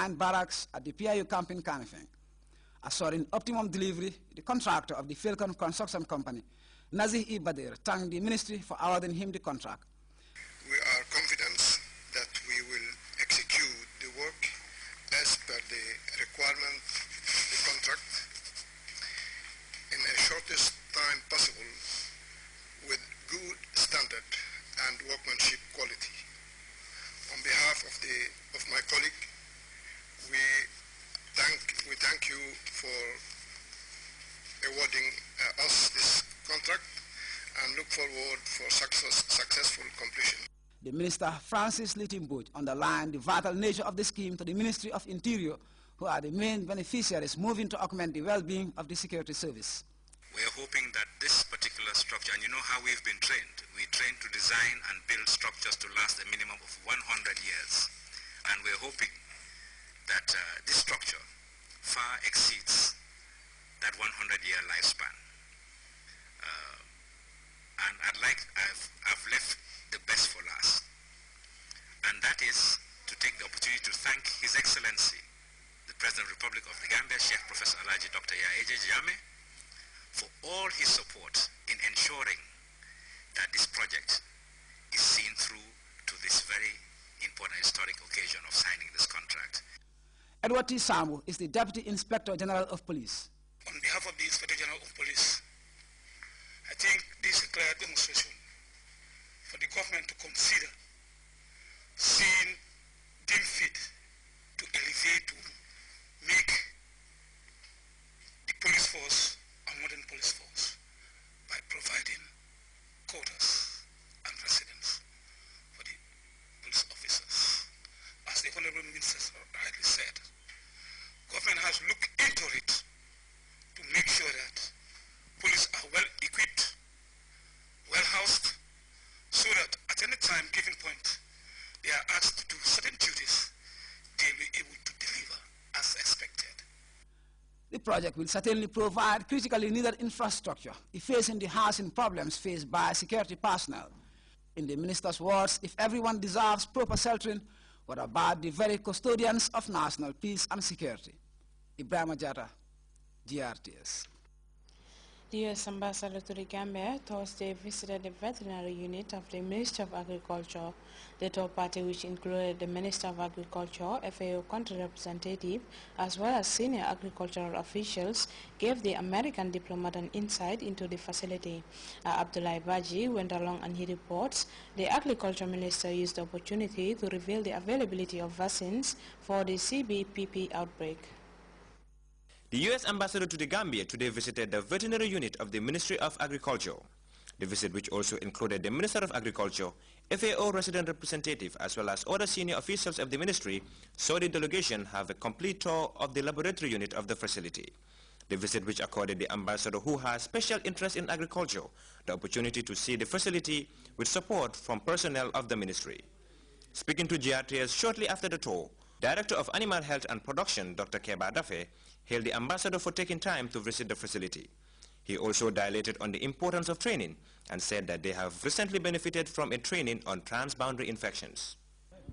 combined barracks at the PIU camp in Kanifing. Assuring optimum delivery, the contractor of the Falcon Construction Company, Nazih E. Badir, thanked the ministry for awarding him the contract. We are confident that we will execute the work as per the requirement of the contract in the shortest time possible with good standard and workmanship quality. On behalf of my colleague, we thank you for awarding us this contract and look forward for successful completion. The Minister Francis Litimboch underlined the vital nature of the scheme to the Ministry of Interior, who are the main beneficiaries moving to augment the well-being of the security service. We are hoping that this particular structure, and you know how we've been trained. We train to design and build structures to last a minimum of 100 years. And we're hoping that this structure far exceeds that 100-year lifespan. And I've left the best for last. And that is to take the opportunity to thank His Excellency, the President of the Republic of the Gambia, Sheikh Professor Alhaji Dr. Yahya Jammeh, for all his support in ensuring that this project is seen through to this very important historic occasion of signing this contract. Edward T. Sambu is the Deputy Inspector General of Police. On behalf of the Inspector General of Police, I think this is a clear demonstration for the government to consider seeing deemed fit to elevate, to make the police force a modern police force by providing quotas and residence for the police officers. As the Honorable Minister rightly said, government has looked into it to make sure that police are well equipped, well housed, so that at any time given point they are asked to do certain duties, they'll be able to deliver as expected. The project will certainly provide critically needed infrastructure in facing the housing problems faced by security personnel. In the minister's words, if everyone deserves proper sheltering, what about the very custodians of national peace and security? Ibrahim Ajata, GRTS. The U.S. Ambassador to the Gambia Thursday visited the veterinary unit of the Ministry of Agriculture. The third party, which included the Minister of Agriculture, FAO country representative, as well as senior agricultural officials, gave the American diplomat an insight into the facility. Abdullah Baji went along and he reports the Agriculture Minister used the opportunity to reveal the availability of vaccines for the CBPP outbreak. The U.S. Ambassador to the Gambia today visited the veterinary unit of the Ministry of Agriculture. The visit, which also included the Minister of Agriculture, FAO resident representative, as well as other senior officials of the ministry, saw the delegation have a complete tour of the laboratory unit of the facility. The visit, which accorded the ambassador, who has special interest in agriculture, the opportunity to see the facility with support from personnel of the ministry. Speaking to GRTS shortly after the tour, Director of Animal Health and Production, Dr. Keba Dafe, hailed the ambassador for taking time to visit the facility. He also dilated on the importance of training and said that they have recently benefited from a training on transboundary infections.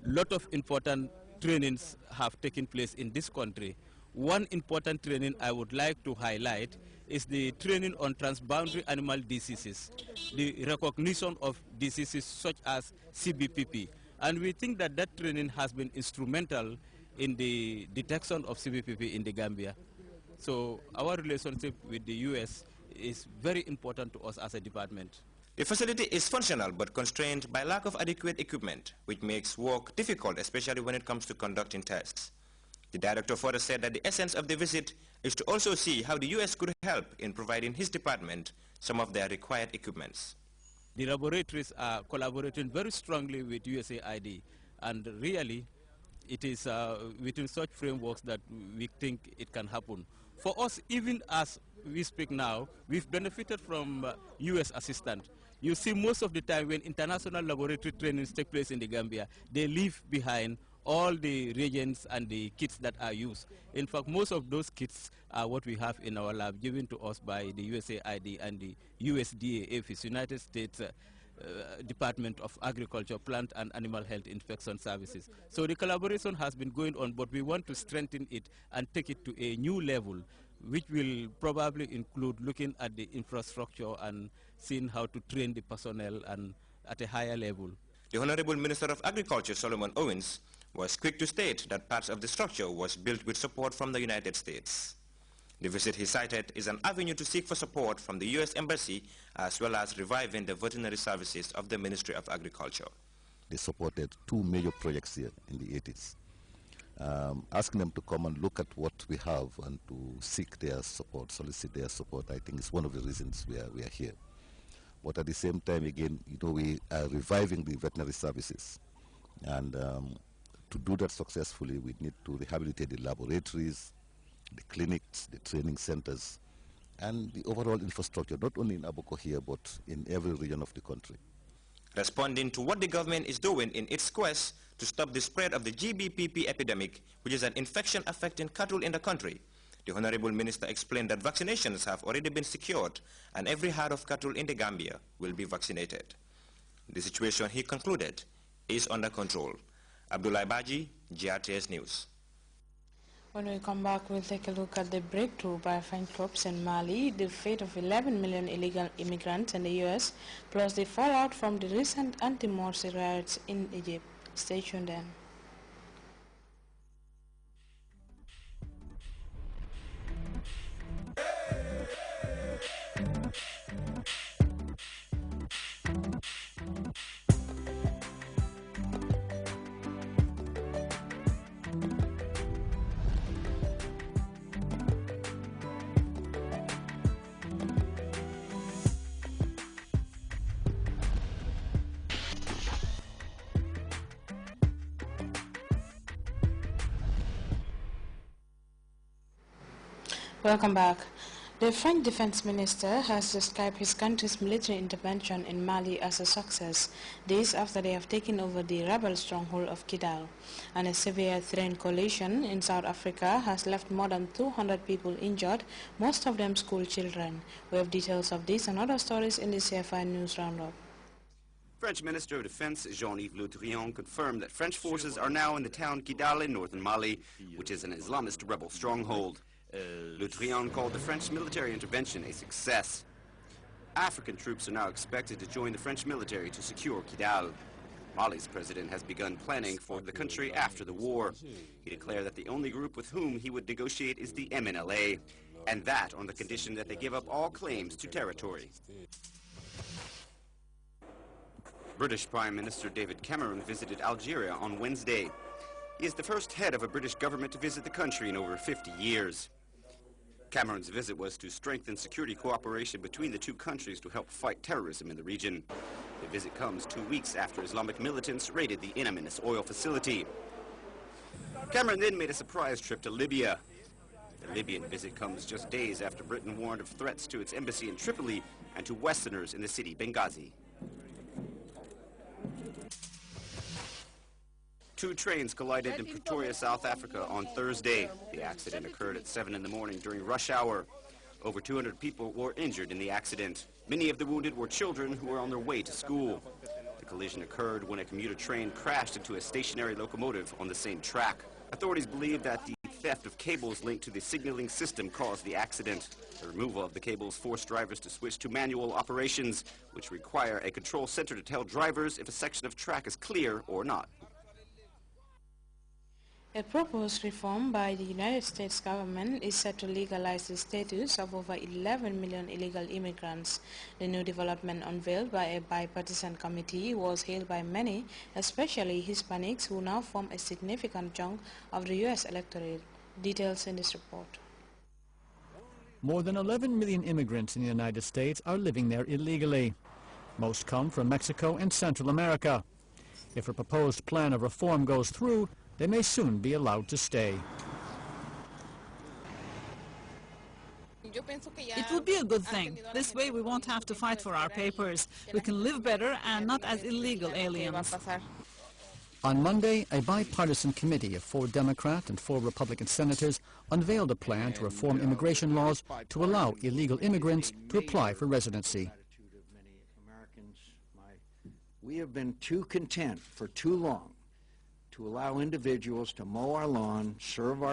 A lot of important trainings have taken place in this country. One important training I would like to highlight is the training on transboundary animal diseases, the recognition of diseases such as CBPP. And we think that that training has been instrumental in the detection of CBPP in the Gambia. So our relationship with the U.S. is very important to us as a department. The facility is functional but constrained by lack of adequate equipment, which makes work difficult, especially when it comes to conducting tests. The director further said that the essence of the visit is to also see how the U.S. could help in providing his department some of their required equipments. The laboratories are collaborating very strongly with USAID, and really it is within such frameworks that we think it can happen. For us, even as we speak now, we've benefited from U.S. assistance. You see, most of the time when international laboratory trainings take place in the Gambia, they leave behind all the reagents and the kits that are used. In fact, most of those kits are what we have in our lab, given to us by the USAID and the USDA, APHIS, United States Department of Agriculture, Plant and Animal Health Inspection Services. So the collaboration has been going on, but we want to strengthen it and take it to a new level, which will probably include looking at the infrastructure and seeing how to train the personnel and at a higher level. The Honorable Minister of Agriculture, Solomon Owens, was quick to state that parts of the structure was built with support from the United States. The visit, he cited, is an avenue to seek for support from the U.S. Embassy, as well as reviving the veterinary services of the Ministry of Agriculture. They supported 2 major projects here in the 80s. Asking them to come and look at what we have and to seek their support, solicit their support, I think is one of the reasons we are here. But at the same time, again, we are reviving the veterinary services. And to do that successfully, we need to rehabilitate the laboratories, the clinics, the training centers, and the overall infrastructure, not only in Aboko here, but in every region of the country. Responding to what the government is doing in its quest to stop the spread of the GBPP epidemic, which is an infection affecting cattle in the country, the Honorable Minister explained that vaccinations have already been secured and every herd of cattle in the Gambia will be vaccinated. The situation, he concluded, is under control. Abdullah Baji, Grts News. When we come back, we'll take a look at the breakthrough by French troops in Mali, the fate of 11 million illegal immigrants in the U.S., plus the fallout from the recent anti-Morsi riots in Egypt. Stay tuned in. Welcome back. The French defense minister has described his country's military intervention in Mali as a success, days after they have taken over the rebel stronghold of Kidal. And a severe train collision in South Africa has left more than 200 people injured, most of them school children. We have details of this and other stories in the CFI News Roundup. French Minister of Defense Jean-Yves Le Drian confirmed that French forces are now in the town Kidal in northern Mali, which is an Islamist rebel stronghold. Le Drian called the French military intervention a success. African troops are now expected to join the French military to secure Kidal. Mali's president has begun planning for the country after the war. He declared that the only group with whom he would negotiate is the MNLA, and that on the condition that they give up all claims to territory. British Prime Minister David Cameron visited Algeria on Wednesday. He is the first head of a British government to visit the country in over 50 years. Cameron's visit was to strengthen security cooperation between the two countries to help fight terrorism in the region. The visit comes 2 weeks after Islamic militants raided the In Amenas oil facility. Cameron then made a surprise trip to Libya. The Libyan visit comes just days after Britain warned of threats to its embassy in Tripoli and to Westerners in the city Benghazi. 2 trains collided in Pretoria, South Africa on Thursday. The accident occurred at 7 in the morning during rush hour. Over 200 people were injured in the accident. Many of the wounded were children who were on their way to school. The collision occurred when a commuter train crashed into a stationary locomotive on the same track. Authorities believe that the theft of cables linked to the signaling system caused the accident. The removal of the cables forced drivers to switch to manual operations, which require a control center to tell drivers if a section of track is clear or not. A proposed reform by the United States government is set to legalize the status of over 11 million illegal immigrants. The new development, unveiled by a bipartisan committee, was hailed by many, especially Hispanics, who now form a significant chunk of the U.S. electorate. Details in this report. More than 11 million immigrants in the United States are living there illegally. Most come from Mexico and Central America. If a proposed plan of reform goes through, they may soon be allowed to stay. It would be a good thing. This way we won't have to fight for our papers. We can live better and not as illegal aliens. On Monday, a bipartisan committee of 4 Democrat and 4 Republican senators unveiled a plan to reform immigration laws to allow illegal immigrants to apply for residency. We have been too content for too long to allow individuals to mow our lawn, serve our